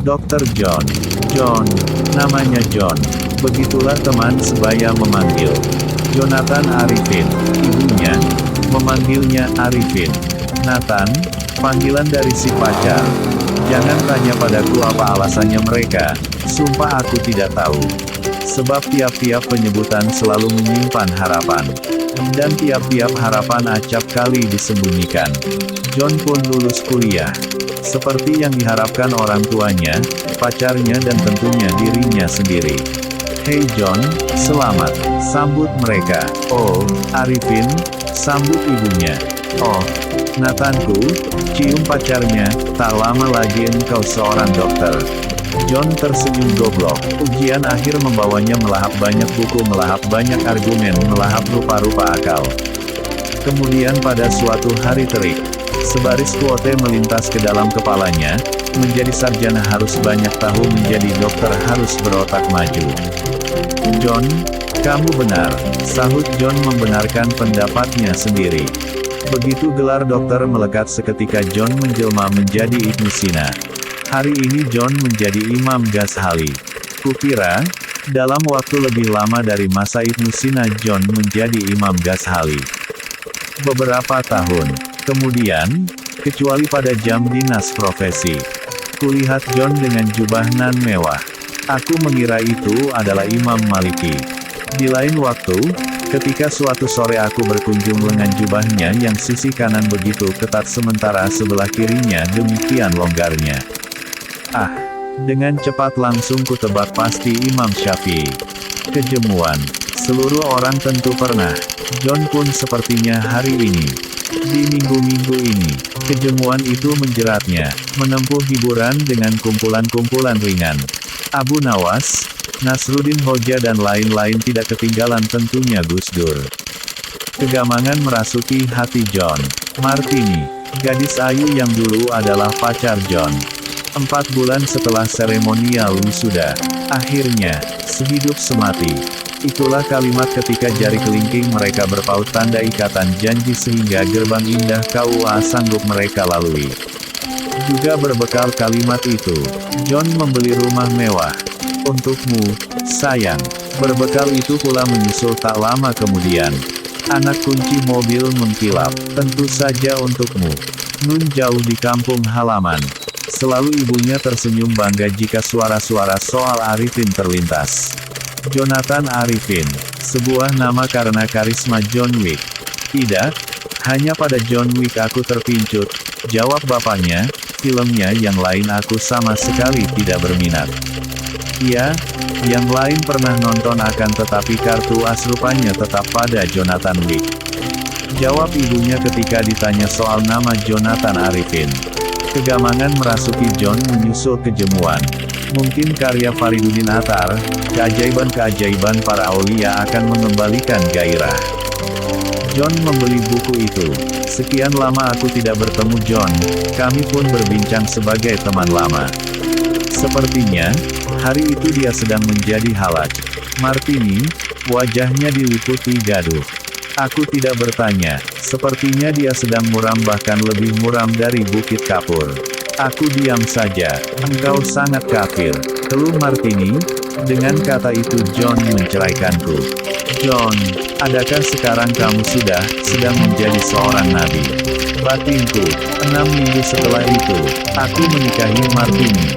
Dokter John. John. Namanya John. Begitulah teman sebaya memanggil. Jonathan Arifin. Ibunya memanggilnya Arifin. Nathan. Panggilan dari si pacar. Jangan tanya padaku apa alasannya mereka. Sumpah aku tidak tahu. Sebab tiap-tiap penyebutan selalu menyimpan harapan. Dan tiap-tiap harapan acap kali disembunyikan. John pun lulus kuliah. Seperti yang diharapkan orang tuanya, pacarnya dan tentunya dirinya sendiri. Hei John, selamat. Sambut mereka. Oh, Arifin, sambut ibunya. Oh, Nathanku, cium pacarnya, tak lama lagi engkau seorang dokter. John tersenyum goblok. Ujian akhir membawanya melahap banyak buku, melahap banyak argumen, melahap rupa-rupa akal. Kemudian pada suatu hari terik, sebaris kuote melintas ke dalam kepalanya, menjadi sarjana harus banyak tahu, menjadi dokter harus berotak maju. John, kamu benar, sahut John membenarkan pendapatnya sendiri. Begitu gelar dokter melekat seketika John menjelma menjadi Ibnu Sina. Hari ini John menjadi Imam Ghazali. Kukira, dalam waktu lebih lama dari masa Ibnu Sina John menjadi Imam Ghazali. Beberapa tahun kemudian, kecuali pada jam dinas profesi, kulihat John dengan jubah nan mewah. Aku mengira itu adalah Imam Maliki. Di lain waktu, ketika suatu sore aku berkunjung lengan jubahnya yang sisi kanan begitu ketat sementara sebelah kirinya demikian longgarnya. Ah, dengan cepat langsung kutebak pasti Imam Syafi'i. Kejemuan. Seluruh orang tentu pernah. John pun sepertinya hari ini. Di minggu-minggu ini, kejemuan itu menjeratnya, menempuh hiburan dengan kumpulan-kumpulan ringan. Abu Nawas, Nasruddin Hoja dan lain-lain tidak ketinggalan tentunya Gus Dur. Kegamangan merasuki hati John. Martini, gadis ayu yang dulu adalah pacar John. 4 bulan setelah seremonial wisuda, akhirnya, sehidup semati. Itulah kalimat ketika jari kelingking mereka berpaut tanda ikatan janji sehingga gerbang indah KUA sanggup mereka lalui. Juga berbekal kalimat itu, John membeli rumah mewah. Untukmu, sayang. Berbekal itu pula menyusul tak lama kemudian. Anak kunci mobil mengkilap, tentu saja untukmu. Nun jauh di kampung halaman. Selalu ibunya tersenyum bangga jika suara-suara soal Arifin terlintas. Jonathan Arifin, sebuah nama karena karisma John Wick. Tidak, hanya pada John Wick aku terpincut, jawab bapaknya, filmnya yang lain aku sama sekali tidak berminat. Iya, yang lain pernah nonton akan tetapi kartu as rupanya tetap pada Jonathan Wick. Jawab ibunya ketika ditanya soal nama Jonathan Arifin. Kegamangan merasuki John menyusul kejemuan. Mungkin karya Fariduddin Attar, keajaiban-keajaiban para aulia akan mengembalikan gairah. John membeli buku itu. Sekian lama aku tidak bertemu John, kami pun berbincang sebagai teman lama. Sepertinya, hari itu dia sedang menjadi halaj. Martini, wajahnya diliputi gaduh. Aku tidak bertanya, sepertinya dia sedang muram bahkan lebih muram dari Bukit Kapur. Aku diam saja, engkau sangat kafir, keluh Martini. Dengan kata itu John menceraikanku. John, adakah sekarang kamu sedang menjadi seorang nabi? Batinku, 6 minggu setelah itu, aku menikahi Martini.